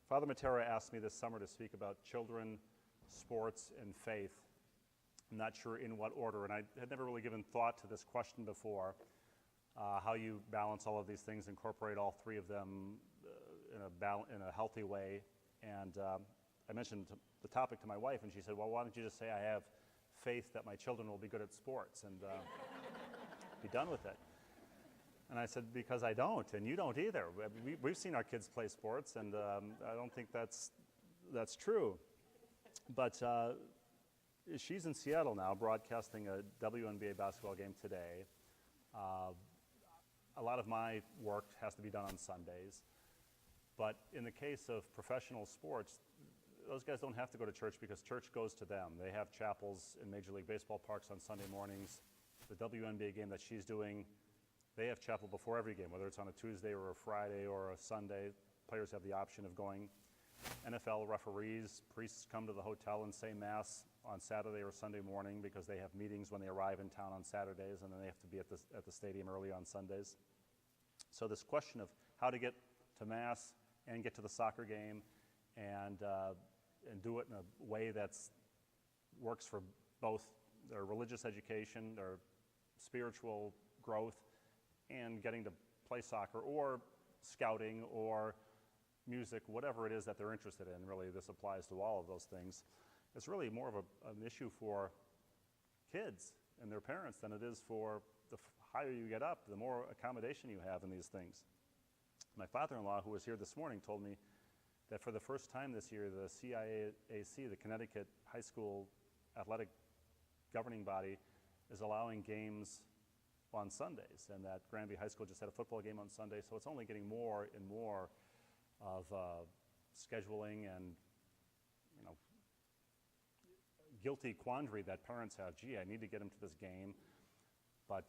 Father Matera asked me this summer to speak about children, sports, and faith. I'm not sure in what order, and I had never really given thought to this question before, how you balance all of these things, incorporate all three of them in a healthy way. And I mentioned the topic to my wife, and she said, well, why don't you just say I have faith that my children will be good at sports and be done with it. And I said, because I don't, and you don't either. We've seen our kids play sports, and I don't think that's true. But she's in Seattle now, broadcasting a WNBA basketball game today. A lot of my work has to be done on Sundays. But in the case of professional sports, those guys don't have to go to church because church goes to them. They have chapels in Major League Baseball parks on Sunday mornings. The WNBA game that she's doing, they have chapel before every game, whether it's on a Tuesday or a Friday or a Sunday. Players have the option of going. NFL referees, priests come to the hotel and say Mass on Saturday or Sunday morning because they have meetings when they arrive in town on Saturdays, and then they have to be at the stadium early on Sundays. So this question of how to get to Mass and get to the soccer game and do it in a way that works for both their religious education, their spiritual growth, and getting to play soccer or scouting or music, whatever it is that they're interested in. Really, this applies to all of those things. It's really more of an issue for kids and their parents than it is for the higher you get up, the more accommodation you have in these things. My father-in-law, who was here this morning, told me that for the first time this year, the CIAC, the Connecticut High School Athletic Governing Body, is allowing games on Sundays, and that Granby High School just had a football game on Sunday, so it's only getting more and more of scheduling and, guilty quandary that parents have. Gee, I need to get him to this game, but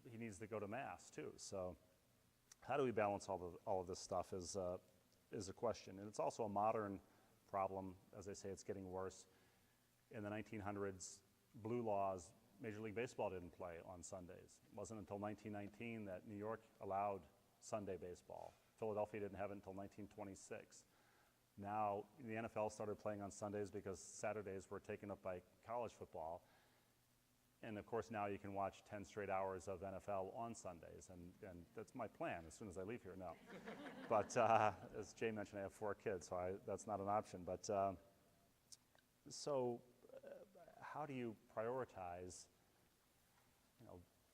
he needs to go to Mass too. So how do we balance all of this stuff is a question. And it's also a modern problem. As I say, it's getting worse. In the 1900s, blue laws, Major League Baseball didn't play on Sundays. It wasn't until 1919 that New York allowed Sunday baseball. Philadelphia didn't have it until 1926. Now, the NFL started playing on Sundays because Saturdays were taken up by college football. And of course, now you can watch 10 straight hours of NFL on Sundays, and that's my plan as soon as I leave here. No. But as Jay mentioned, I have 4 kids, so that's not an option. But how do you prioritize,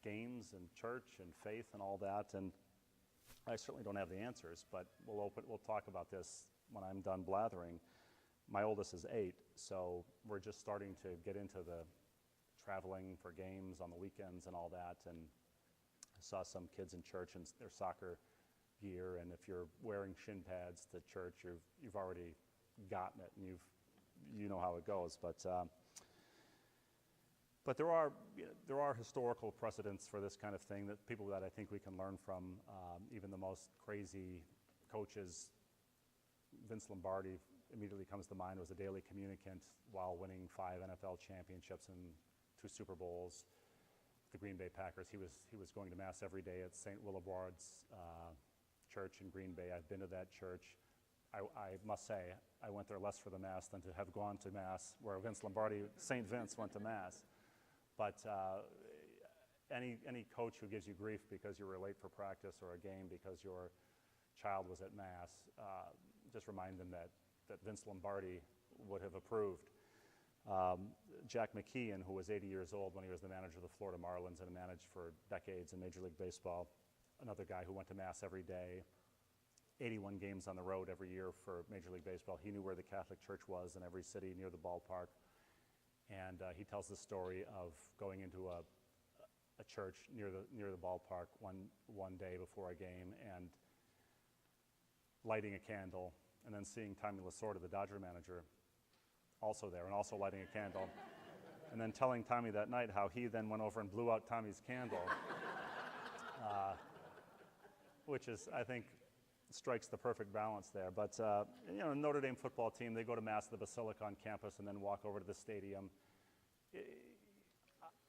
games and church and faith and all that? And I certainly don't have the answers, but we'll talk about this when I'm done blathering. My oldest is 8, so we're just starting to get into the traveling for games on the weekends and all that. And I saw some kids in church in their soccer gear, and if you're wearing shin pads to church, you've already gotten it, and you know how it goes. But there are historical precedents for this kind of thing, that people that I think we can learn from. Even the most crazy coaches, Vince Lombardi immediately comes to mind, was a daily communicant while winning 5 NFL championships and 2 Super Bowls. The Green Bay Packers, he was going to Mass every day at St. Willibard's church in Green Bay. I've been to that church. I must say, I went there less for the Mass than to have gone to Mass, where Vince Lombardi, St. Vince, went to Mass. But any coach who gives you grief because you were late for practice or a game because your child was at Mass, just remind them that Vince Lombardi would have approved. Jack McKeon, who was 80 years old when he was the manager of the Florida Marlins and managed for decades in Major League Baseball, another guy who went to Mass every day, 81 games on the road every year for Major League Baseball. He knew where the Catholic Church was in every city near the ballpark. And he tells the story of going into a church near the ballpark one day before a game and lighting a candle, and then seeing Tommy Lasorda, the Dodger manager, also there and also lighting a candle, and then telling Tommy that night how he then went over and blew out Tommy's candle, which is, I think, strikes the perfect balance there. But Notre Dame football team, they go to Mass at the Basilica on campus and then walk over to the stadium.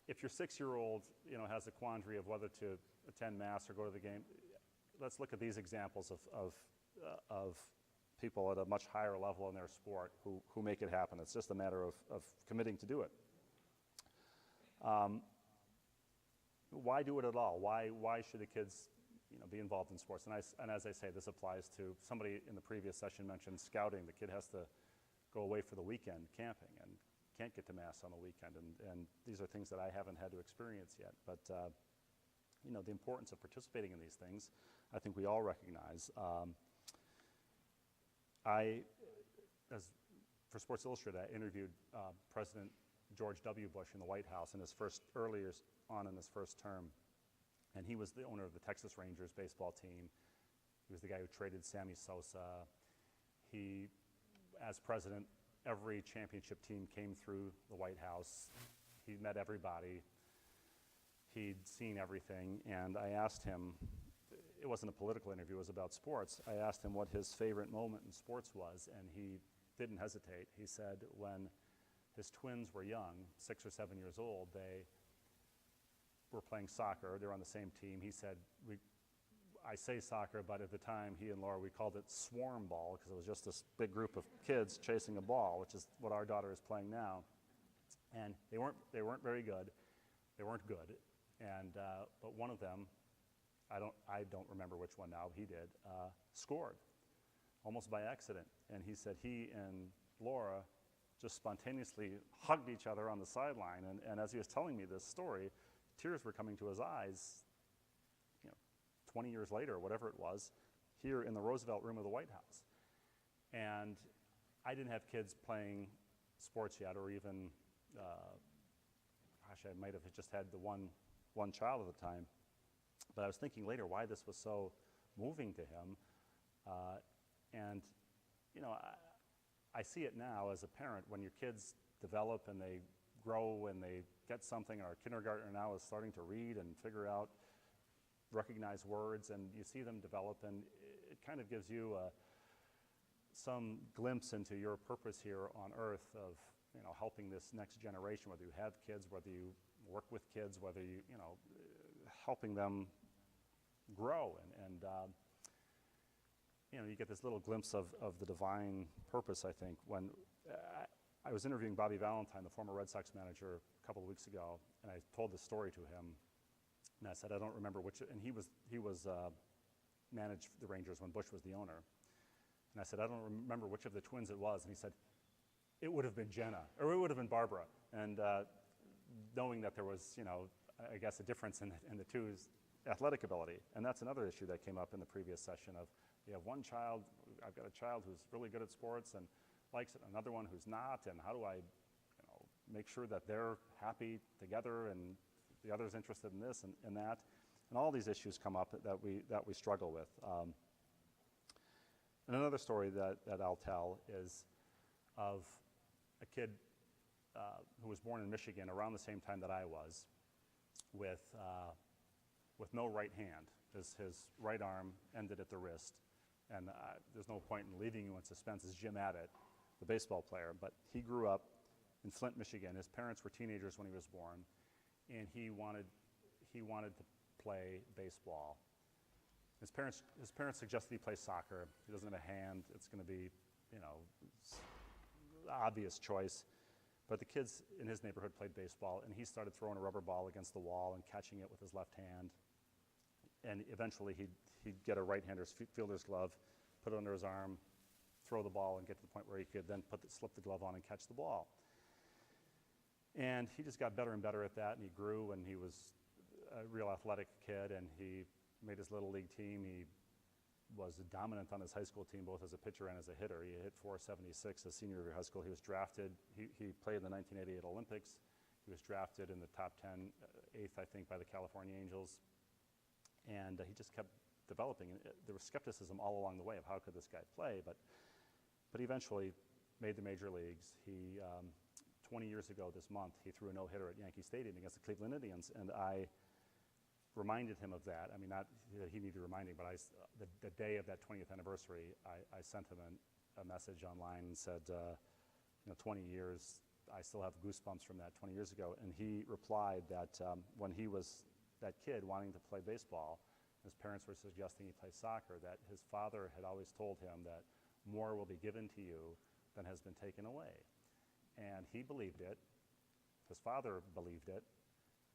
If your 6-year-old has a quandary of whether to attend Mass or go to the game, let's look at these examples of people at a much higher level in their sport who make it happen. It's just a matter of committing to do it. Why do it at all? Why should the kids be involved in sports? And as I say, this applies to somebody in the previous session mentioned scouting. The kid has to go away for the weekend camping and can't get to Mass on the weekend. And these are things that I haven't had to experience yet. But the importance of participating in these things, I think we all recognize. For Sports Illustrated, I interviewed President George W. Bush in the White House in his earlier on in his first term. And he was the owner of the Texas Rangers baseball team. He was the guy who traded Sammy Sosa. He, as president, every championship team came through the White House. He met everybody. He'd seen everything. And I asked him, it wasn't a political interview, it was about sports. I asked him what his favorite moment in sports was, and he didn't hesitate. He said when his twins were young, 6 or 7 years old, they were playing soccer. They were on the same team. He said, I say soccer, but at the time, he and Laura, we called it swarm ball because it was just this big group of kids chasing a ball, which is what our daughter is playing now. And they weren't very good. They weren't good. And but one of them, I don't remember which one now, he did, scored almost by accident. And he said he and Laura just spontaneously hugged each other on the sideline. And as he was telling me this story, tears were coming to his eyes, 20 years later, whatever it was, here in the Roosevelt Room of the White House. And I didn't have kids playing sports yet, or even, I might have just had the one child at the time. But I was thinking later why this was so moving to him. I see it now as a parent when your kids develop and they grow and they get something. Our kindergartner now is starting to read and figure out, recognize words, and you see them develop, and it kind of gives you some glimpse into your purpose here on earth of helping this next generation, whether you have kids, whether you work with kids, whether you helping them grow, and you get this little glimpse of the divine purpose, I think. When I was interviewing Bobby Valentine, the former Red Sox manager, a couple of weeks ago, and I told this story to him, and I said, I don't remember which, and he was managed the Rangers when Bush was the owner. And I said, I don't remember which of the twins it was, and he said, it would have been Jenna, or it would have been Barbara. And knowing that there was, I guess, a difference in the two's athletic ability. And that's another issue that came up in the previous session of, you have one child, I've got a child who's really good at sports and likes it, another one who's not, and how do I make sure that they're happy together and the other's interested in this and that. And all these issues come up that we struggle with. And another story that I'll tell is of a kid who was born in Michigan around the same time that I was, with no right hand. His right arm ended at the wrist. And there's no point in leaving you in suspense, as Jim Addett, the baseball player. But he grew up in Flint, Michigan. His parents were teenagers when he was born, and he wanted to play baseball. His parents suggested he play soccer. He doesn't have a hand. It's going to be, obvious choice. But the kids in his neighborhood played baseball, and he started throwing a rubber ball against the wall and catching it with his left hand. And eventually he'd get a right-hander's fielder's glove, put it under his arm, throw the ball, and get to the point where he could then slip the glove on and catch the ball. And he just got better and better at that, and he grew, and he was a real athletic kid, and he made his little league team. He was dominant on his high school team, both as a pitcher and as a hitter. He hit .476 as senior year of high school. He was drafted. He played in the 1988 Olympics. He was drafted in the top 10, 8th, I think, by the California Angels. And he just kept developing. There was skepticism all along the way of how could this guy play, but he eventually made the major leagues. He 20 years ago this month, he threw a no-hitter at Yankee Stadium against the Cleveland Indians, and I reminded him of that. I mean, not that he needed reminding, but the day of that 20th anniversary, I sent him a message online and said, 20 years, I still have goosebumps from that 20 years ago. And he replied that when he was that kid wanting to play baseball, his parents were suggesting he play soccer, that his father had always told him that more will be given to you than has been taken away. And he believed it. His father believed it.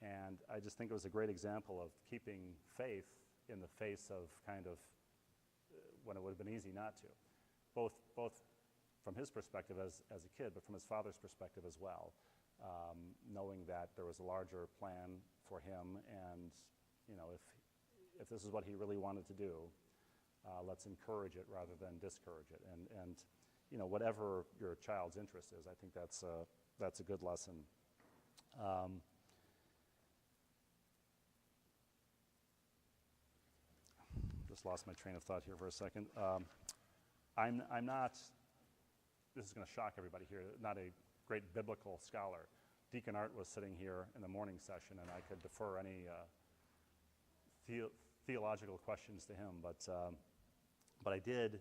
And I just think it was a great example of keeping faith in the face of kind of when it would have been easy not to. Both from his perspective as a kid, but from his father's perspective as well, knowing that there was a larger plan for him, and if this is what he really wanted to do, let's encourage it rather than discourage it. And whatever your child's interest is, I think that's a good lesson. Just lost my train of thought here for a second. I'm not, this is going to shock everybody here, not a great biblical scholar. Deacon Art was sitting here in the morning session, and I could defer any theological questions to him, but I did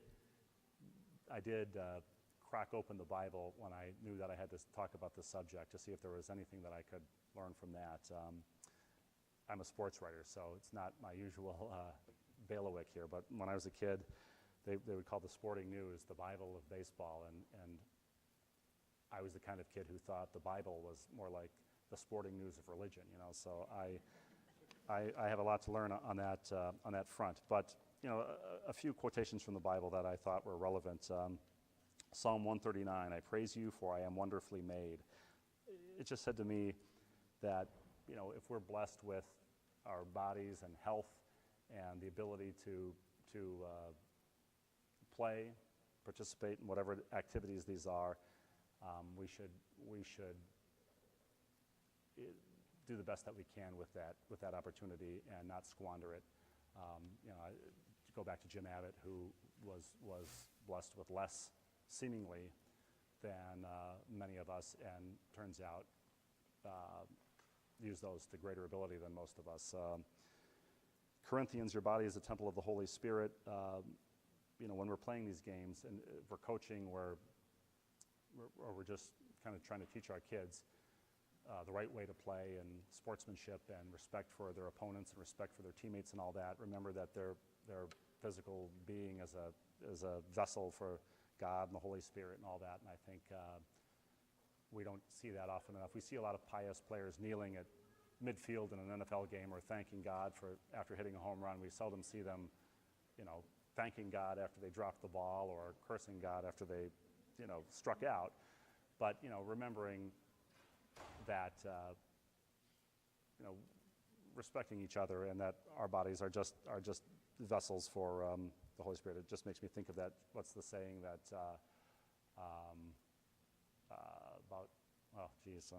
crack open the Bible when I knew that I had to talk about this subject to see if there was anything that I could learn from that. I'm a sports writer, so it's not my usual bailiwick here, but when I was a kid, they would call the sporting news the Bible of baseball, and I was the kind of kid who thought the Bible was more like the sporting news of religion, so I have a lot to learn on that front. But a few quotations from the Bible that I thought were relevant. Psalm 139, I praise you for I am wonderfully made. It just said to me that if we're blessed with our bodies and health and the ability to play, participate in whatever activities these are, we should do the best that we can with that opportunity and not squander it. I go back to Jim Abbott, who was blessed with less, seemingly, than many of us, and turns out use those to greater ability than most of us. Corinthians, your body is a temple of the Holy Spirit. When we're playing these games and we're coaching, or we're just kind of trying to teach our kids the right way to play, and sportsmanship and respect for their opponents and respect for their teammates and all that. Remember that their physical being as a vessel for God and the Holy Spirit and all that. And I think we don't see that often enough. We see a lot of pious players kneeling at midfield in an NFL game or thanking God after hitting a home run. We seldom see them, thanking God after they dropped the ball, or cursing God after they, struck out. But remembering that respecting each other, and that our bodies are just vessels for the Holy Spirit. It just makes me think of that. What's the saying that about? Oh, geez.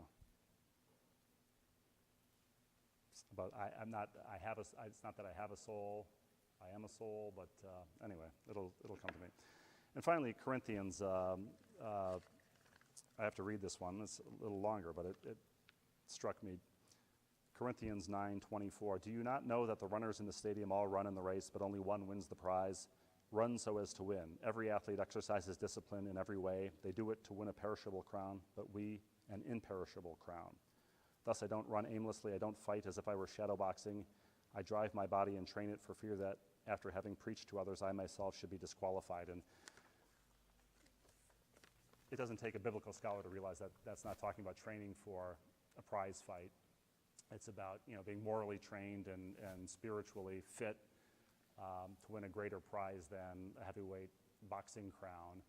About I'm not. I have a. It's not that I have a soul. I am a soul. But anyway, it'll come to me. And finally, Corinthians. I have to read this one. It's a little longer, but it struck me. Corinthians 9:24. Do you not know that the runners in the stadium all run in the race, but only one wins the prize? Run so as to win. Every athlete exercises discipline in every way. They do it to win a perishable crown, but we an imperishable crown. Thus I don't run aimlessly. I don't fight as if I were shadowboxing. I drive my body and train it for fear that after having preached to others, I myself should be disqualified. And it doesn't take a biblical scholar to realize that that's not talking about training for a prize fight. It's about being morally trained and spiritually fit to win a greater prize than a heavyweight boxing crown.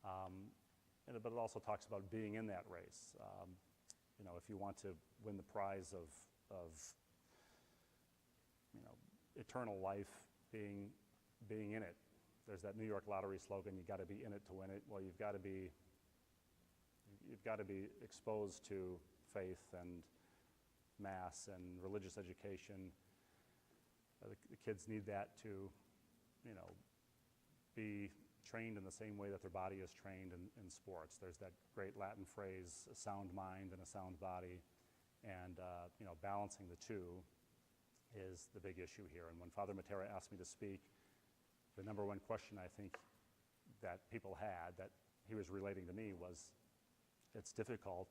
But it also talks about being in that race. If you want to win the prize of eternal life, being in it. There's that New York lottery slogan, you got to be in it to win it. Well, you've got to be exposed to faith and mass and religious education. The kids need that to, be trained in the same way that their body is trained in sports. There's that great Latin phrase, a sound mind and a sound body, and balancing the two is the big issue here. And when Father Matera asked me to speak, the number one question I think that people had that he was relating to me was, it's difficult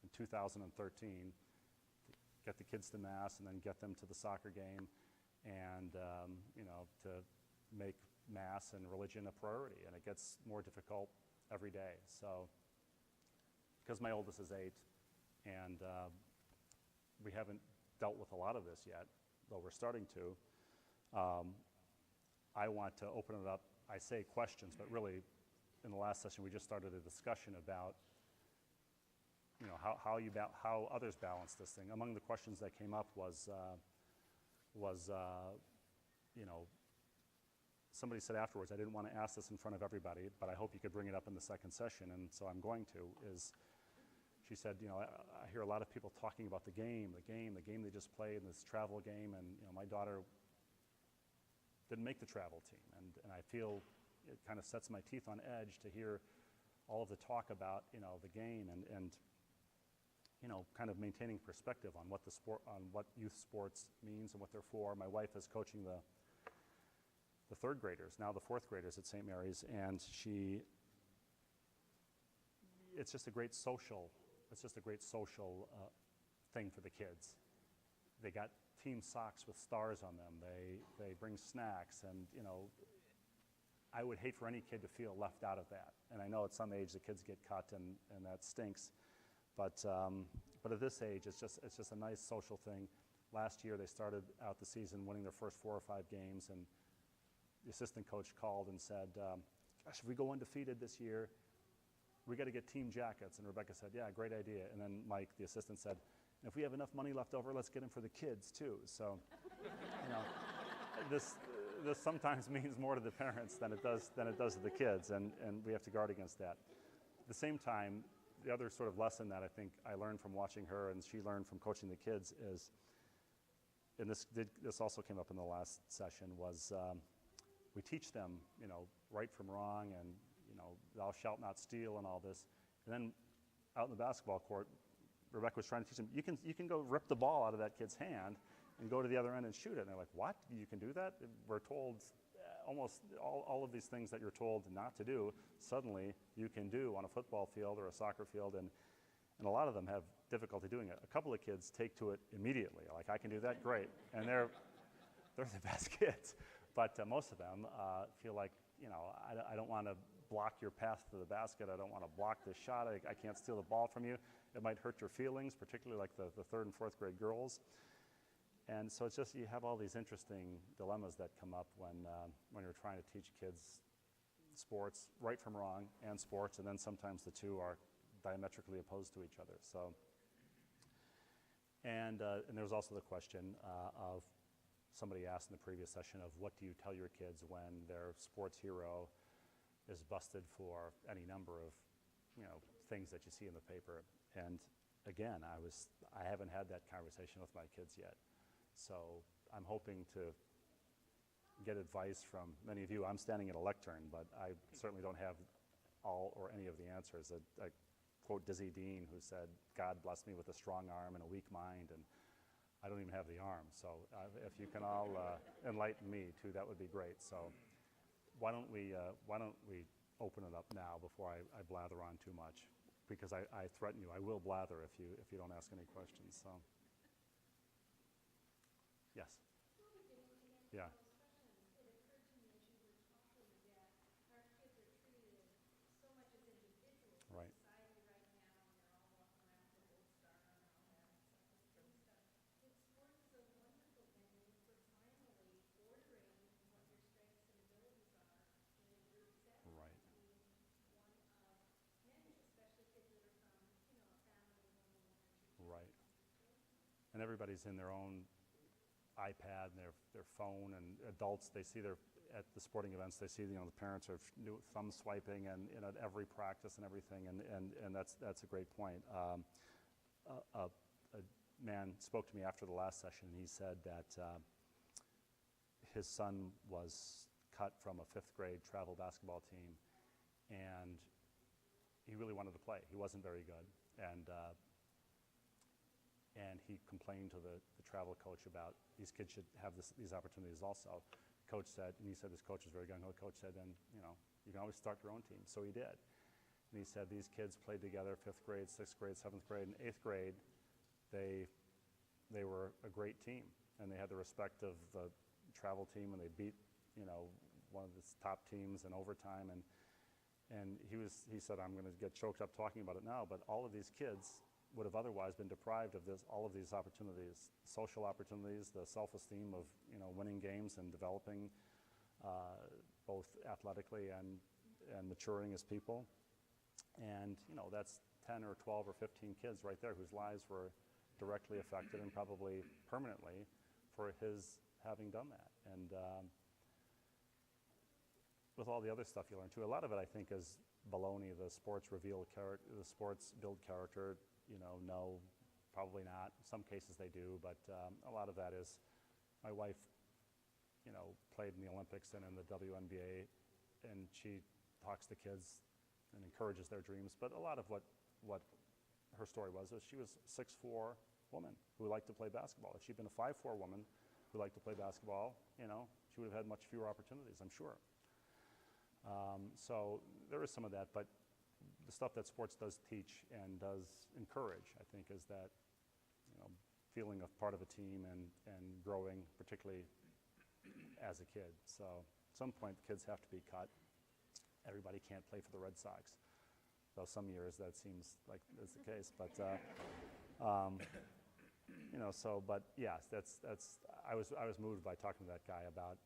in 2013 to get the kids to Mass and then get them to the soccer game, and to make Mass and religion a priority, and it gets more difficult every day. So, because my oldest is 8, and we haven't dealt with a lot of this yet, though we're starting to, I want to open it up. I say questions, but really, in the last session, we just started a discussion about, how others balance this thing. Among the questions that came up was somebody said afterwards, I didn't want to ask this in front of everybody, but I hope you could bring it up in the second session, and so I'm going to, she said, I hear a lot of people talking about the game they just played, this travel game, and my daughter didn't make the travel team, and I feel it kind of sets my teeth on edge to hear all of the talk about, the game and kind of maintaining perspective on what what youth sports means and what they're for. My wife is coaching the third graders, now the fourth graders at St. Mary's, and it's just a great social thing for the kids. They got team socks with stars on them. They bring snacks, and I would hate for any kid to feel left out of that. And I know at some age the kids get cut, and that stinks. But at this age, it's just a nice social thing. Last year they started out the season winning their first 4 or 5 games, and the assistant coach called and said, gosh, if we go undefeated this year, we got to get team jackets. And Rebecca said, yeah, great idea. And then Mike, the assistant, said, if we have enough money left over, let's get them for the kids too. So, this sometimes means more to the parents than it does to the kids, and we have to guard against that. At the same time, the other sort of lesson that I think I learned from watching her and she learned from coaching the kids is, and this also came up in the last session, was we teach them, right from wrong, and thou shalt not steal and all this. And then out in the basketball court, Rebecca was trying to teach them, you can go rip the ball out of that kid's hand and go to the other end and shoot it. And they're like, what? You can do that? We're told almost all of these things that you're told not to do, suddenly you can do on a football field or a soccer field, and a lot of them have difficulty doing it. A couple of kids take to it immediately, like, I can do that, great. And they're the best kids. But most of them feel like, I don't want to block your path to the basket. I don't want to block this shot. I can't steal the ball from you. It might hurt your feelings, particularly like the 3rd and 4th grade girls. And so it's just, you have all these interesting dilemmas that come up when you're trying to teach kids sports, right from wrong, and sports, and then sometimes the two are diametrically opposed to each other. So, and there was also the question of, somebody asked in the previous session, of what do you tell your kids when their sports hero is busted for any number of, things that you see in the paper. And again, I haven't had that conversation with my kids yet. So I'm hoping to get advice from many of you. I'm standing at a lectern, but I certainly don't have all or any of the answers. I quote Dizzy Dean, who said, God blessed me with a strong arm and a weak mind, and I don't even have the arm. So if you can all enlighten me too, that would be great. So why don't we open it up now before I blather on too much? Because I threaten you, I will blather if you don't ask any questions. So. Yes. Yeah. Right. Right. Right. And everybody's in their own iPad and their phone, and adults, they see at the sporting events, they see the parents are thumb swiping and at every practice and everything, and that's a great point. A man spoke to me after the last session, and he said that his son was cut from a 5th grade travel basketball team, and he really wanted to play. He wasn't very good, and he complained to the travel coach about these kids should have these opportunities also. Coach said, and he said this coach was very gung ho. Coach said, then you can always start your own team. So he did, and he said these kids played together 5th grade, 6th grade, 7th grade, and 8th grade. They were a great team, and they had the respect of the travel team, and they beat one of the top teams in overtime, and he said, I'm going to get choked up talking about it now, but all of these kids would have otherwise been deprived of all of these opportunities, social opportunities, the self-esteem of winning games and developing both athletically and maturing as people. And that's 10 or 12 or 15 kids right there whose lives were directly affected and probably permanently for his having done that. And with all the other stuff you learn too, a lot of it I think is baloney. The sports reveal character, the sports build character. No, probably not. In some cases they do, but a lot of that is my wife, played in the Olympics and in the WNBA, and she talks to kids and encourages their dreams. But a lot of what her story was she was a 6'4" woman who liked to play basketball. If she'd been a 5'4" woman who liked to play basketball, she would have had much fewer opportunities, I'm sure. So there is some of that, but the stuff that sports does teach and does encourage, I think, is that feeling of part of a team and growing, particularly as a kid. So at some point, kids have to be cut. Everybody can't play for the Red Sox, though some years that seems like is the case. But but yes, that's. I was moved by talking to that guy about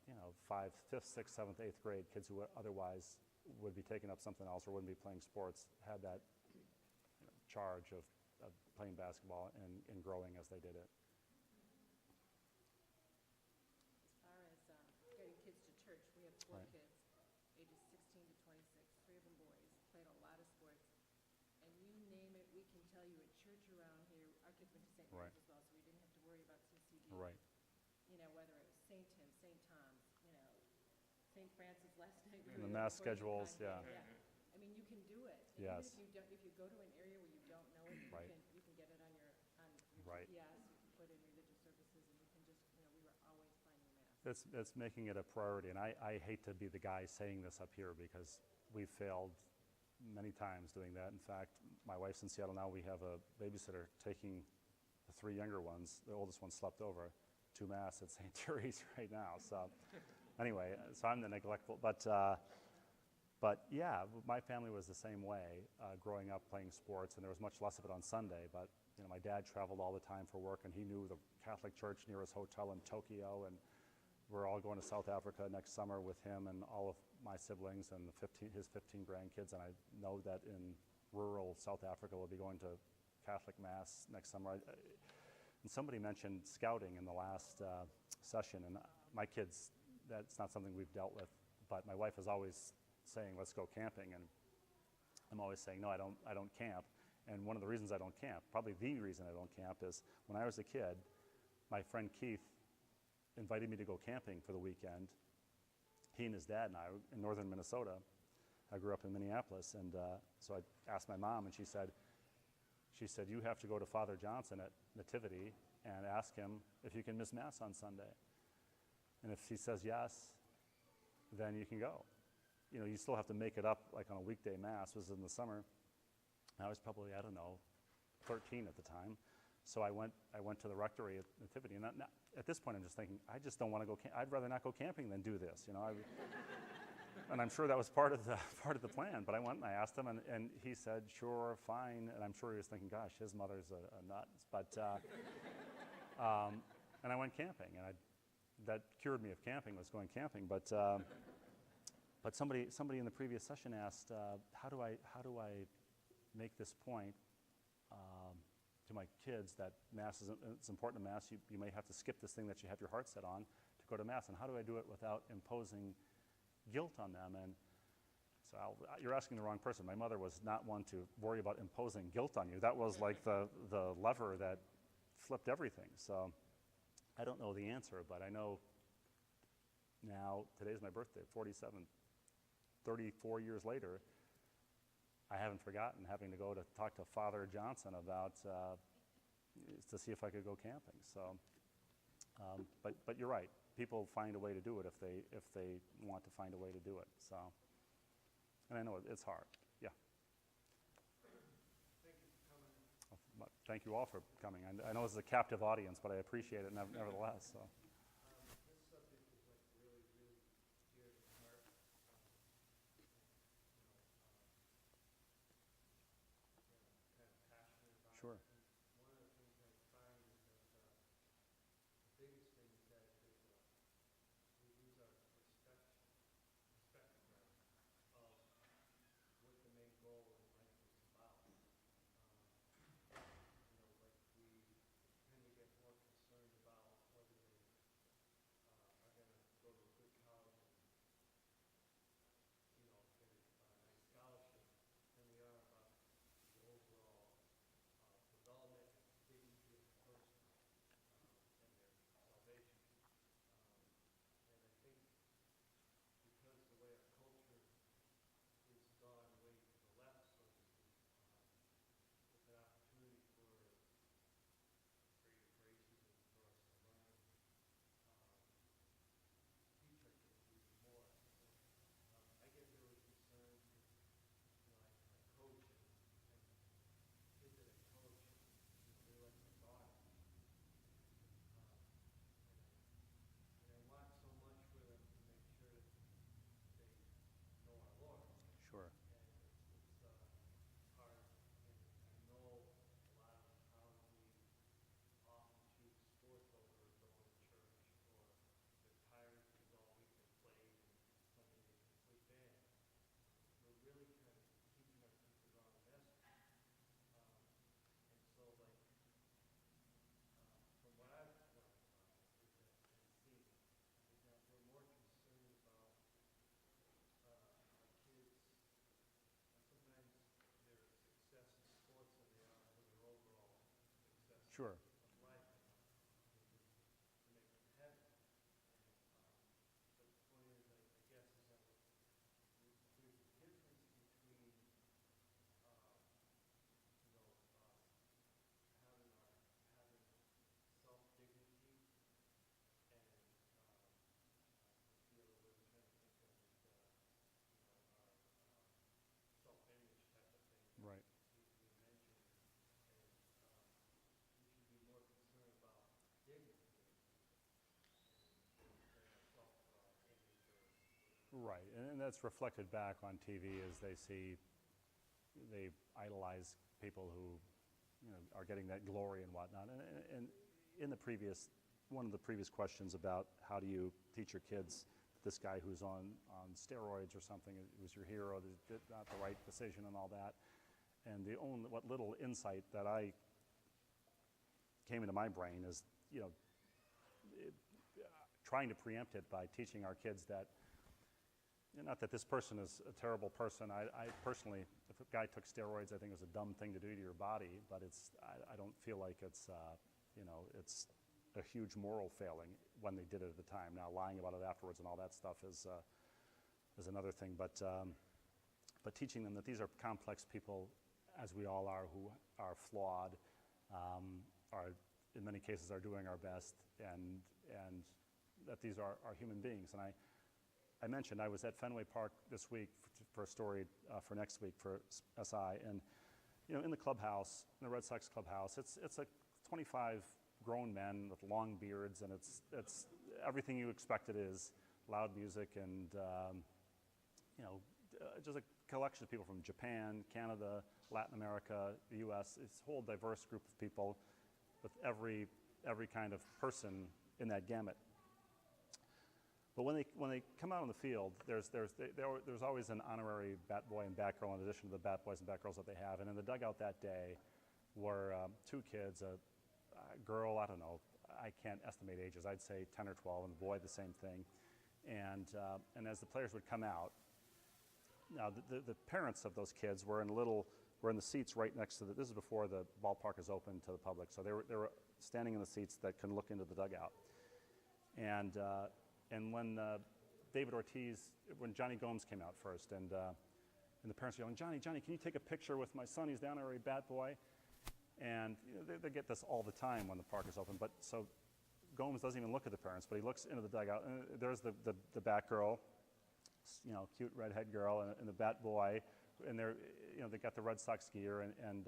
5th, 6th, 7th, 8th grade kids who otherwise would be taking up something else or wouldn't be playing sports had that charge of playing basketball and growing as they did it. As far as getting kids to church, we have 4 Right. kids, ages 16 to 26, 3 of them boys, played a lot of sports. And you name it, we can tell you at church around here, our kids went to St. Right. Mary's as well, so we didn't have to worry about CCD. Right. Whether it was St. Tim, St. Tom's, St. Francis last night. And the mass schedules, yeah. I mean, you can do it. And Yes. Even if you go to an area where you don't know it, Right. you can get it on your Right. GPS. You can put in religious services, and you can just, we were always finding mass. It's making it a priority, and I hate to be the guy saying this up here because we've failed many times doing that. In fact, my wife's in Seattle now. We have a babysitter taking the 3 younger ones. The oldest one slept over to Mass at St. Terry's right now. So anyway, so I'm the neglectful. But yeah, my family was the same way growing up playing sports, and there was much less of it on Sunday. But my dad traveled all the time for work, and he knew the Catholic church near his hotel in Tokyo, and we're all going to South Africa next summer with him and all of my siblings and his 15 grandkids. And I know that in rural South Africa we'll be going to Catholic Mass next summer. And somebody mentioned scouting in the last session, and my kids, that's not something we've dealt with, but my wife is always saying, let's go camping, and I'm always saying, no, I don't camp. And one of the reasons I don't camp, probably the reason I don't camp, is when I was a kid, my friend Keith invited me to go camping for the weekend. He and his dad and I were in northern Minnesota. I grew up in Minneapolis, and so I asked my mom, and she said, you have to go to Father Johnson at Nativity and ask him if you can miss Mass on Sunday. And if he says yes, then you can go. You still have to make it up like on a weekday Mass. It was in the summer. I was probably, 13 at the time. So I went to the rectory at Nativity, and at this point I'm just thinking, I just don't want to go. I'd rather not go camping than do this, And I'm sure that was part of the plan. But I went and I asked him, and he said, sure, fine. And I'm sure he was thinking, gosh, his mother's a nut. But and I went camping, and that cured me of camping, was going camping. But somebody in the previous session asked, how do I make this point to my kids that Mass it's important to Mass. You may have to skip this thing that you have your heart set on to go to Mass, and how do I do it without imposing guilt on them? And so you're asking the wrong person. My mother was not one to worry about imposing guilt on you. That was like the lever that flipped everything. So I don't know the answer, but I know now, today's my birthday, 47, 34 years later, I haven't forgotten having to go to talk to Father Johnson about to see if I could go camping. So, but you're right. People find a way to do it if they want to find a way to do it. So, and I know it's hard. Yeah. Thank you for coming. Well, thank you all for coming. I know this is a captive audience, but I appreciate it nevertheless. So. This subject is like really, really dear to my heart. Sure. of life to make them heavy. But the point is, I guess, is that there's a difference between, you know, having self-dignity and the other way we're trying to think of is, you know, self-image type of thing that Right. we mentioned. And we should be more concerned about dignity than our self-image or whatever. Right, and that's reflected back on TV as they idolize people who, are getting that glory and whatnot. And in one of the previous questions about how do you teach your kids this guy who's on steroids or something, it was your hero, did not the right decision and all that. And what little insight that I came into my brain is, trying to preempt it by teaching our kids that, not that this person is a terrible person. I personally, if a guy took steroids, I think it was a dumb thing to do to your body, but I don't feel like it's a huge moral failing when they did it at the time. Now, lying about it afterwards and all that stuff is another thing, but teaching them that these are complex people, as we all are, who are flawed, are in many cases are doing our best, and that these are human beings. And I mentioned I was at Fenway Park this week for a story for next week for SI, and in the clubhouse, in the Red Sox clubhouse, it's like 25 grown men with long beards, and it's everything you expect it is: loud music and just a collection of people from Japan, Canada, Latin America, the U.S. It's a whole diverse group of people with every kind of person in that gamut. But when they come out on the field, there's always an honorary bat boy and bat girl in addition to the bat boys and bat girls that they have. And in the dugout that day were two kids, a girl, I don't know, I can't estimate ages, I'd say 10 or 12, and the boy the same thing. And as the players would come out, now the parents of those kids were in the seats right next to this is before the ballpark is open to the public, so they were standing in the seats that can look into the dugout. And when David Ortiz, when Johnny Gomes came out first, and the parents were yelling, Johnny, can you take a picture with my son? He's down there, a bat boy. And they get this all the time when the park is open. But so Gomes doesn't even look at the parents, but he looks into the dugout, and there's the bat girl, cute redhead girl, and the bat boy, and they got the Red Sox gear, and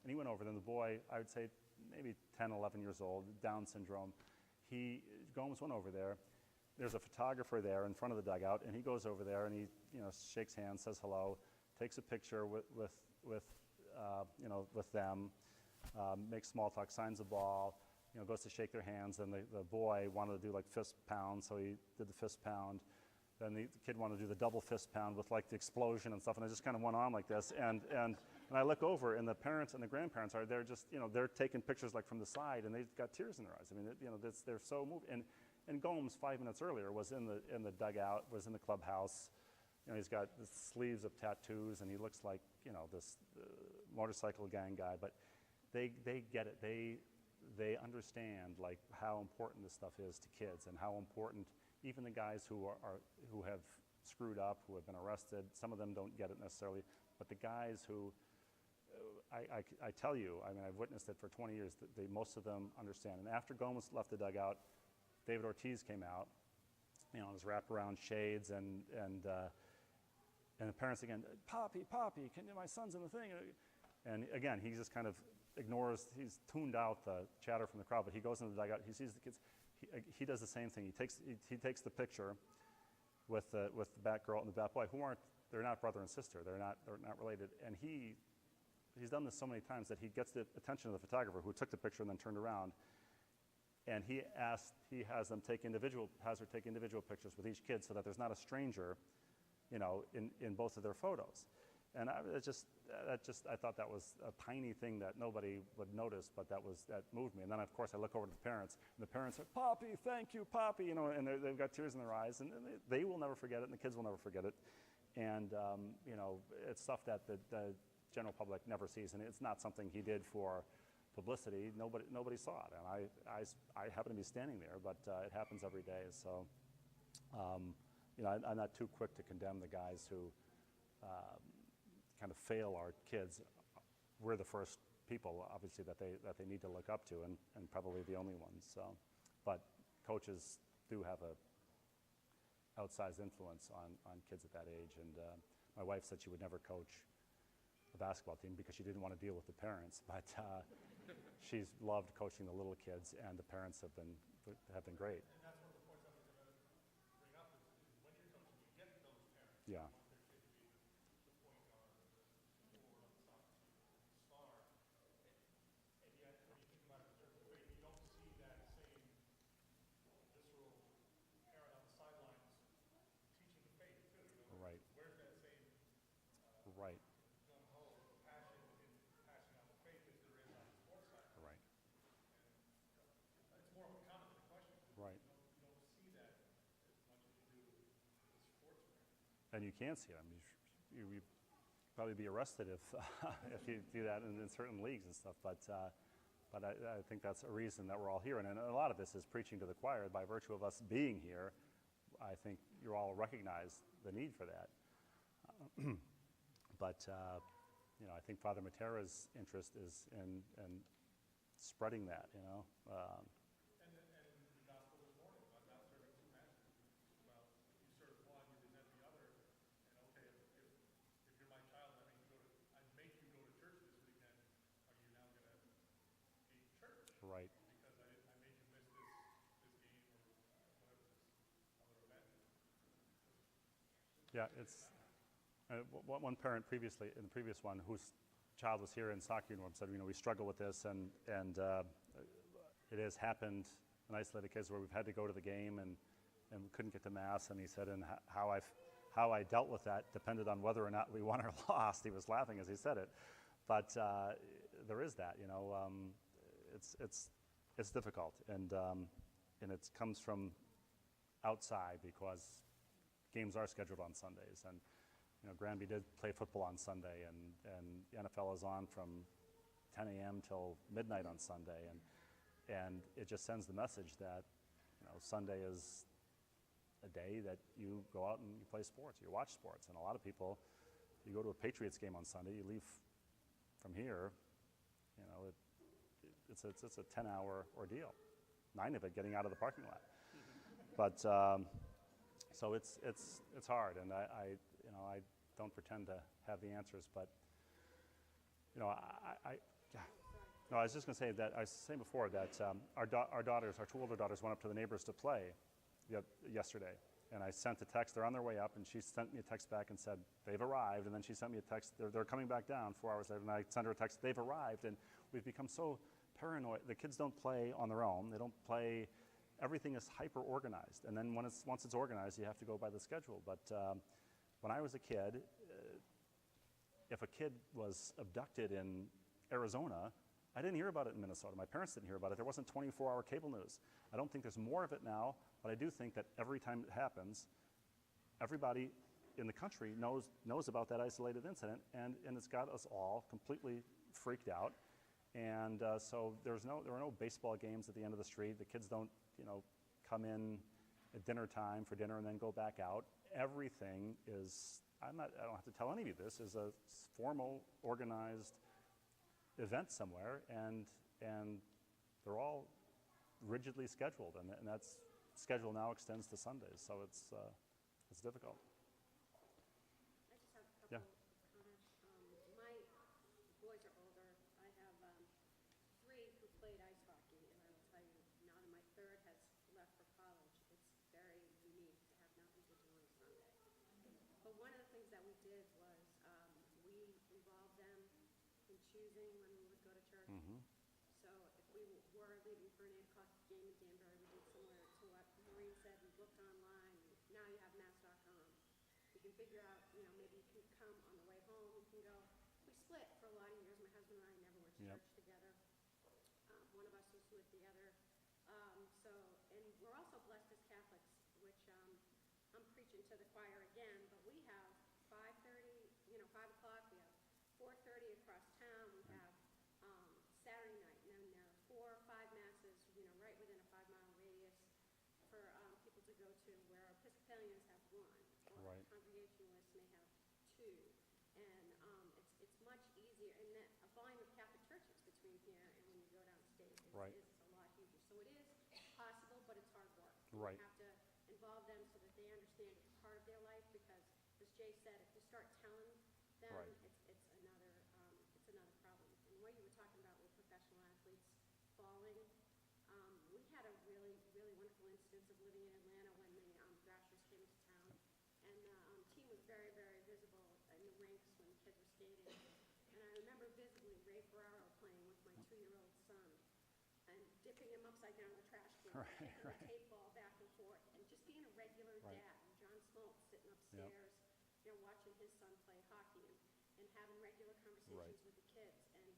he went over. Then the boy, I would say maybe 10, 11 years old, Down syndrome. Gomes went over there. There's a photographer there in front of the dugout, and he goes over there and he, shakes hands, says hello, takes a picture with them, makes small talk, signs the ball, goes to shake their hands. And the boy wanted to do like fist pound, so he did the fist pound. Then the kid wanted to do the double fist pound with like the explosion and stuff, and it just kind of went on like this. And I look over, and the parents and the grandparents they're just, they're taking pictures like from the side, and they've got tears in their eyes. I mean, they're so moved. And Gomes 5 minutes earlier was in the dugout, was in the clubhouse. He's got the sleeves of tattoos, and he looks like this motorcycle gang guy. But they get it. They understand like how important this stuff is to kids, and how important even the guys who have screwed up, who have been arrested. Some of them don't get it necessarily, but the guys who I tell you, I mean, I've witnessed it for 20 years. Most of them understand. And after Gomes left the dugout, David Ortiz came out, in his wraparound shades, and the parents again, Poppy, my son's in the thing. And again, he just kind of ignores, he's tuned out the chatter from the crowd, but he goes into the dugout, he sees the kids, he does the same thing. He takes the picture with the bat girl and the bat boy, they're not brother and sister, they're not related. And he's done this so many times that he gets the attention of the photographer who took the picture and then turned around. And he has her take individual pictures with each kid so that there's not a stranger, in both of their photos. And I thought that was a tiny thing that nobody would notice, but that moved me. And then of course I look over to the parents, and the parents are, Poppy, thank you, Poppy, and they've got tears in their eyes, and they will never forget it, and the kids will never forget it. And it's stuff that the general public never sees, and it's not something he did for publicity, nobody saw it. And I happen to be standing there, but it happens every day. So, I'm not too quick to condemn the guys who kind of fail our kids. We're the first people, obviously, that they need to look up to, and probably the only ones. So, but coaches do have a outsized influence on kids at that age. And my wife said she would never coach a basketball team because she didn't want to deal with the parents. But she's loved coaching the little kids, and the parents have been great. And that's one of the points I was going to bring up is when you're coaching, you get those parents. Yeah. You want their kid to be the point guard, or the forward on the soccer team, or the star. And yet, when you think about it in terms of faith, you don't see that same visceral parent on the sidelines teaching the faith too. Right. Where's that same Right. gung-ho passion in passing on the faith as there is on the sports side? Right. It's more of a comment than a question. Right. You don't see that as much as you do with sports parents. And you can see it. I mean, you'd probably be arrested if if you do that in certain leagues and stuff. But I think that's a reason that we're all here. And a lot of this is preaching to the choir. By virtue of us being here, I think you all recognize the need for that. But I think Father Matera's interest is in spreading that. And the gospel this morning about not serving two masters. Well, you serve one, you resent the other. And okay, if you're my child, I make you go to church this weekend. Are you now going to hate church? Right. Because I made you miss this game or whatever this other event is. Yeah, it's one parent previously, in the previous one, whose child was here in soccer uniform said, we struggle with this, and it has happened in isolated cases where we've had to go to the game and we couldn't get to mass, and he said, and how I dealt with that depended on whether or not we won or lost. He was laughing as he said it, but there is that, it's difficult, and it comes from outside because games are scheduled on Sundays, and Granby did play football on Sunday, and the NFL is on from 10 a.m. till midnight on Sunday, and it just sends the message that Sunday is a day that you go out and you play sports, you watch sports, and a lot of people, you go to a Patriots game on Sunday, you leave from here, it's a 10-hour ordeal, 9 of it getting out of the parking lot, but so it's hard, and I don't pretend to have the answers, but I was just going to say that I was saying before that our two older daughters went up to the neighbors to play yesterday, and I sent a text. They're on their way up, and she sent me a text back and said they've arrived, and then she sent me a text. They're coming back down 4 hours later, and I sent her a text. They've arrived, and we've become so paranoid. The kids don't play on their own. They don't play. Everything is hyper organized, and then once it's organized, you have to go by the schedule. But when I was a kid, if a kid was abducted in Arizona, I didn't hear about it in Minnesota. My parents didn't hear about it. There wasn't 24-hour cable news. I don't think there's more of it now, but I do think that every time it happens, everybody in the country knows about that isolated incident, and it's got us all completely freaked out. And so there were no baseball games at the end of the street. The kids don't come in at dinner time for dinner and then go back out. Everything is, I don't have to tell any of you this, is a formal, organized event somewhere, and they're all rigidly scheduled, and that schedule now extends to Sundays, so it's difficult. I just have a couple Yeah. comments. My boys are older. I have 3 who played ice hockey, and I will tell you, now that my third has left for college, it's very unique to have nothing to do on Sunday. But one of the things that we did was we involved them in choosing when we would go to church. Mm-hmm. So if we were leaving for an 8 o'clock game in Danbury, we did similar to what Maureen said. We looked online. Now you have mass.com. You can figure out, maybe you can come on the way home. You can go. We split for a lot of years. My husband and I never went to Yep. church together. One of us was with the other. And we're also blessed as Catholics, which I'm preaching to the choir again, but we have 5:30, 5 o'clock. We have 4:30 across town. We have Saturday night, too. And it's much easier, and a volume of Catholic churches between here and when you go downstate Right. is a lot huger. So it is possible, but it's hard work. Right. You have to involve them so that they understand it's part of their life, because, as Jay said, if you start telling them, Right. it's another problem. And what you were talking about with professional athletes falling, we had a really, really wonderful instance of living in Atlanta when the Thrashers came to town. And the team was very, very visible in the rinks when the kids were skating. And I remember visibly Ray Ferraro playing with my 2-year-old son and dipping him upside down in the trash can, Right, and kicking right. the tape ball back and forth, and just being a regular Right. dad. And John Smoltz sitting upstairs, watching his son play hockey and having regular conversations Right. with the kids. And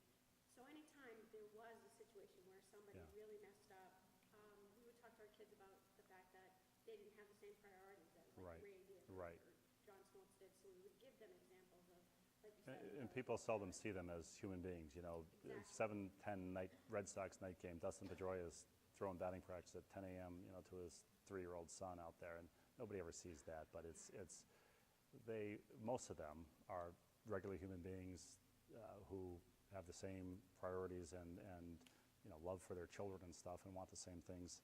so anytime there was a situation where somebody Yeah. really messed up, we would talk to our kids about the fact that they didn't have the same priorities as like Right, Ray did right. or John Smoltz did. So we would give them examples of, like you And, said. and people seldom see them as human beings, you know. Exactly. 7:10 night Red Sox night game. Dustin Pedroia is throwing batting practice at 10 a.m. You know, to his 3-year-old son out there, and nobody ever sees that. But most of them are regular human beings who have the same priorities and you know, love for their children and stuff, and want the same things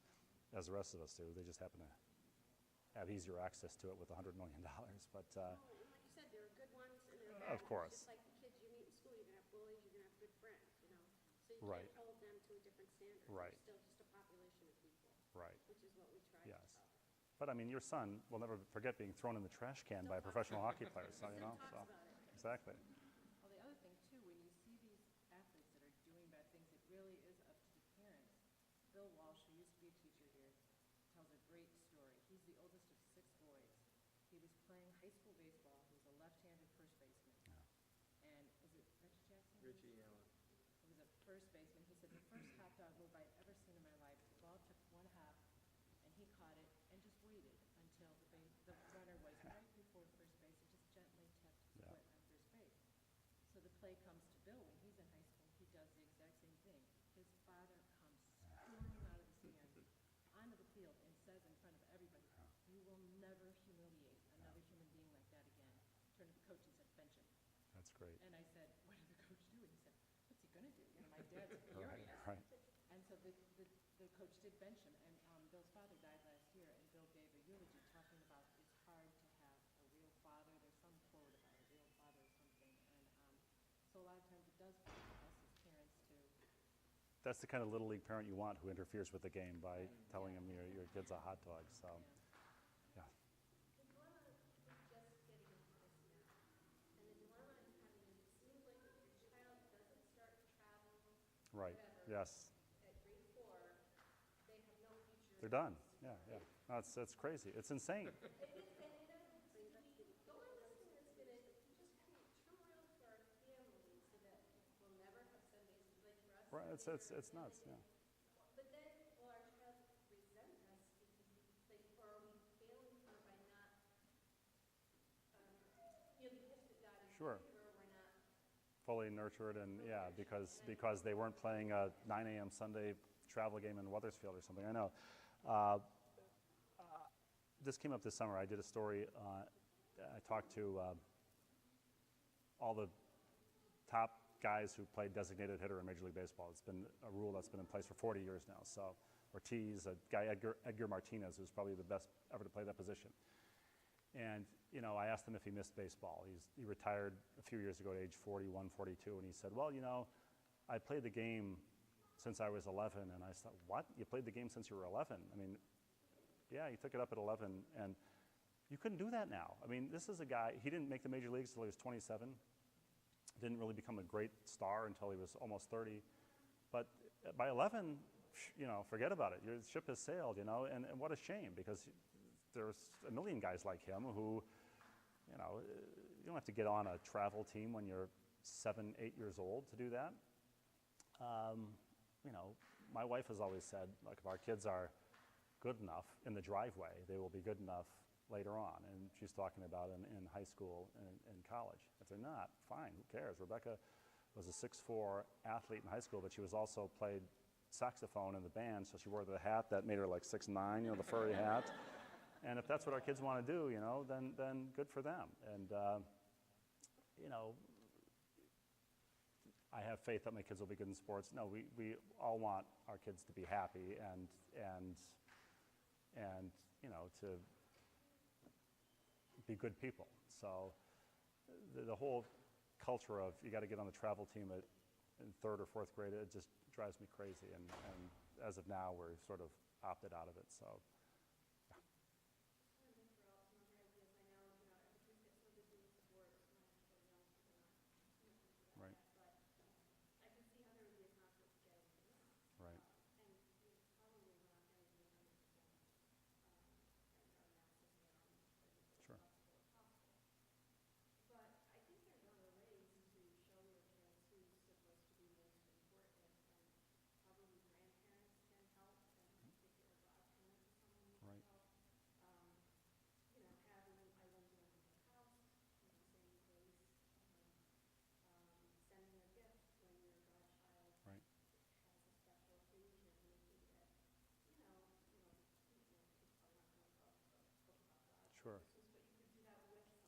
as the rest of us do. They just happen to have easier access to it with $100 million. But And like you said, there are good ones and there are bad Of ones. course. Just like the kids you meet in school, you're going to have bullies, you're going to have good friends, you know. So you Right. can't hold them to a different standard. Right. They're still just a population of people, right. which is what we try Yes. to cover. But I mean, your son will never forget being thrown in the trash can by a professional hockey player. So you know, Still so talks about it. exactly. Well, the other thing too, when you see these athletes that are doing bad things, it really is up to the parents. Bill Walsh, who used to be a teacher here, tells a great story. He's the oldest of 6 boys. He was playing high school baseball. He was a left-handed first baseman. And is it Richie Jackson? Richie Allen. He was a first baseman. He said, the first hot dog move I've ever seen in my life, the ball took 1 hop, and he caught it and just waited until the runner was right before first base and just gently tapped his Yeah. foot on first base. So the play comes to Bill when he's in high school. He does the exact same thing. His father comes storming out of the stands onto the field and says in front of everybody, you will never humiliate another human being like that again. Turned to the coach and said, bench him. That's great. And I said, what did the coach do? And he said, what's he gonna do? You know, my dad's Right, furious. right. And so the coach did bench him, and Bill's father died last year, and Bill gave a eulogy talking about it's hard to have a real father. There's some quote about a real father or something, and so a lot of times it does fall to us as parents to, That's the kind of little league parent you want, who interferes with the game by telling him your kid's a hot dog. So yeah. The dilemma, we're just getting into this now, and the dilemma is having, it seems like if your child doesn't start to travel, Right. whatever, Yes. at grade 4, they have no future. They're done. Yeah. Yeah. No, it's crazy. It's insane. Going is gonna just create turmoil for our families so that we'll never have Sundays, like for us. Right. It's nuts. Yeah. But then, will our child resent us because we, like, or are we failing her by not, you know, the gifts that God has Sure. given her, we're not. Fully nurtured, and yeah, because they weren't playing a 9 a.m. Sunday travel game in Wethersfield or something. I know. This came up this summer. I did a story. I talked to all the top guys who played designated hitter in Major League Baseball. It's been a rule that's been in place for 40 years now. So Ortiz, a guy Edgar Martinez, who's probably the best ever to play that position. And you know, I asked him if he missed baseball. He retired a few years ago at age 41, 42, and he said, well, you know, I played the game since I was 11. And I thought, what? You played the game since you were 11? I mean, yeah, he took it up at 11, and you couldn't do that now. I mean, this is a guy, he didn't make the major leagues until he was 27. Didn't really become a great star until he was almost 30. But by 11, you know, forget about it. Your ship has sailed, you know, and what a shame, because there's a million guys like him who, you know, you don't have to get on a travel team when you're 7, 8 years old to do that. You know, my wife has always said, like, if our kids are good enough in the driveway, they will be good enough later on. And she's talking about in high school and college. If they're not, fine, who cares? Rebecca was a 6'4" athlete in high school, but she was also played saxophone in the band, so she wore the hat that made her like 6'9", you know, the furry hat. And if that's what our kids want to do, you know, then good for them. And you know, I have faith that my kids will be good in sports. No, we all want our kids to be happy and you know, to be good people. So the whole culture of you got to get on the travel team in 3rd or 4th grade, it just drives me crazy. And as of now, we're sort of opted out of it. So. Right. Right. Sure.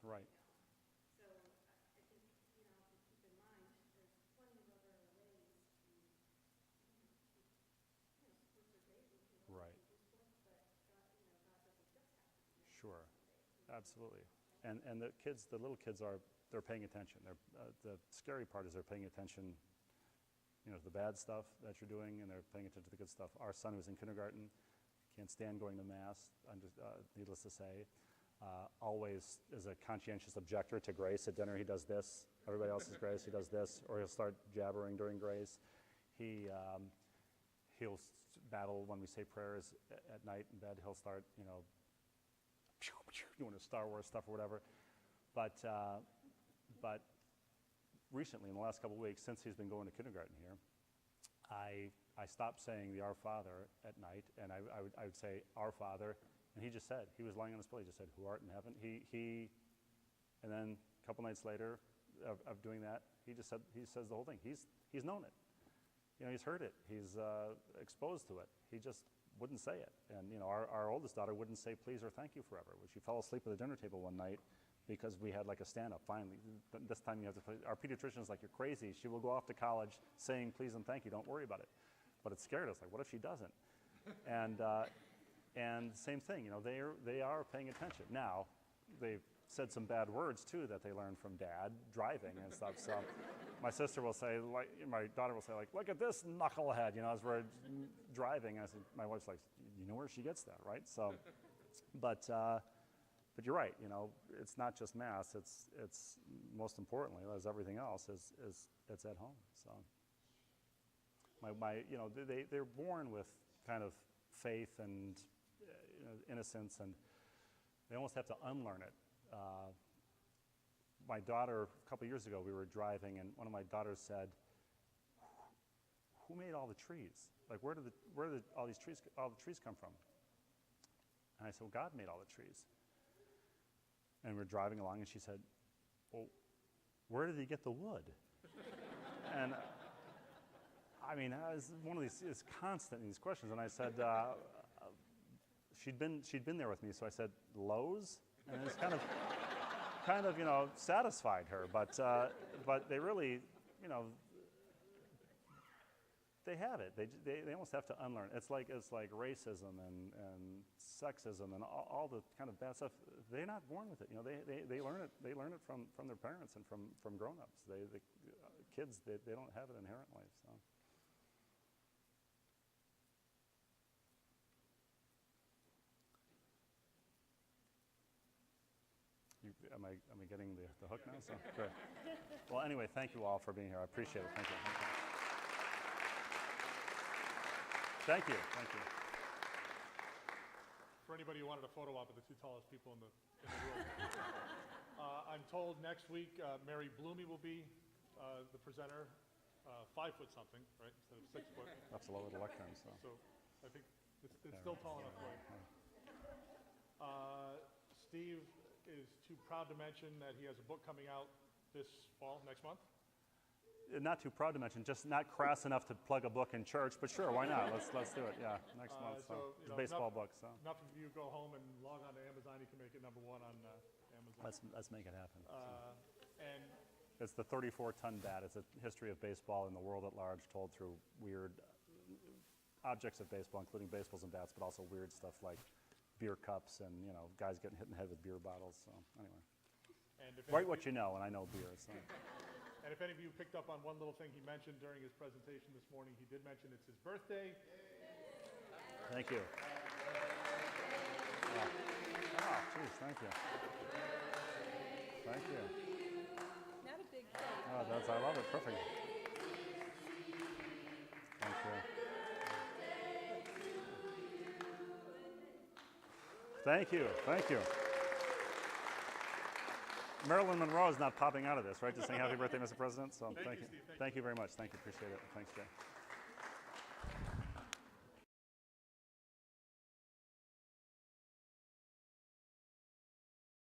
Right. Right. Sure. Right. Right. Sure. Absolutely. And the kids, the little kids they're paying attention. The scary part is they're paying attention, you know, to the bad stuff that you're doing, and they're paying attention to the good stuff. Our son, who's in kindergarten, can't stand going to mass, needless to say. Always is a conscientious objector to grace. At dinner, he does this. Everybody else is grace, he does this. Or he'll start jabbering during grace. He'll battle when we say prayers at night in bed. He'll start, you know, doing his Star Wars stuff or whatever. But recently, in the last couple of weeks, since he's been going to kindergarten here, I stopped saying the Our Father at night, and I would say Our Father, and he just said, he was lying on his belly, he just said, who art in heaven. And then a couple nights later of doing that, he says the whole thing. He's known it. You know, he's heard it. He's exposed to it. He just wouldn't say it. And you know, our oldest daughter wouldn't say please or thank you forever. She fell asleep at the dinner table one night because we had like a stand-up. Finally, this time you have to play. Our pediatrician's like, you're crazy. She will go off to college saying please and thank you. Don't worry about it. But it scared us. Like, what if she doesn't? And same thing. You know, they are paying attention. Now, they've said some bad words too that they learned from Dad driving and stuff. So my sister will say, like, my daughter will say, like, look at this knucklehead, you know, as we're driving. And I said, my wife's like, you know where she gets that, right? So, but you're right. You know, it's not just mass. It's most importantly, as everything else, is it's at home. So you know, they're born with kind of faith and you know, innocence, and they almost have to unlearn it. My daughter, a couple years ago, we were driving, and one of my daughters said, "Who made all the trees? Like, where did all the trees come from?" And I said, "Well, God made all the trees." And we're driving along, and she said, "Well, where did He get the wood?" And I mean, it's one of these, it's constant in these questions. And I said, she'd been there with me, so I said, "Lowe's?" And it's kind of, you know, satisfied her. But they really, you know, they have it. They almost have to unlearn. It's like racism and sexism and all the kind of bad stuff. They're not born with it. You know, they learn it. They learn it from their parents and from grown-ups. Kids they don't have it inherently. So. Am I getting the hook now? So, great. Well, anyway, thank you all for being here. I appreciate it. Thank you. Thank you. Thank you. For anybody who wanted a photo op of the two tallest people in the room, I'm told next week Mary Bloomy will be the presenter, 5 foot something, right, instead of 6 foot. That's a little lectern, so. So I think it's still tall enough for you. Steve is too proud to mention that he has a book coming out this fall, next month. Not too proud to mention, just not crass enough to plug a book in church, but sure, why not? Let's do it. Yeah, next month. So you know, baseball book. So enough of you go home and log on to Amazon. You can make it #1 on Amazon. let's make it happen. And It's the 34-ton bat. It's a history of baseball in the world at large, told through weird objects of baseball, including baseballs and bats, but also weird stuff like beer cups and, you know, guys getting hit in the head with beer bottles. So anyway, And if write any, what you know, and I know beer. So. and if any of you picked up on one little thing he mentioned during his presentation this morning, he did mention it's his birthday. Thank you. Oh, geez, thank you. Thank you. Not a big cake. Oh, I love it. Perfect. Thank you. Thank you. Thank you. Marilyn Monroe is not popping out of this, right? Just saying happy birthday, Mr. President. So thank you. Steve. Thank Thank you very much. Thank you. Appreciate it. Thanks, Jay.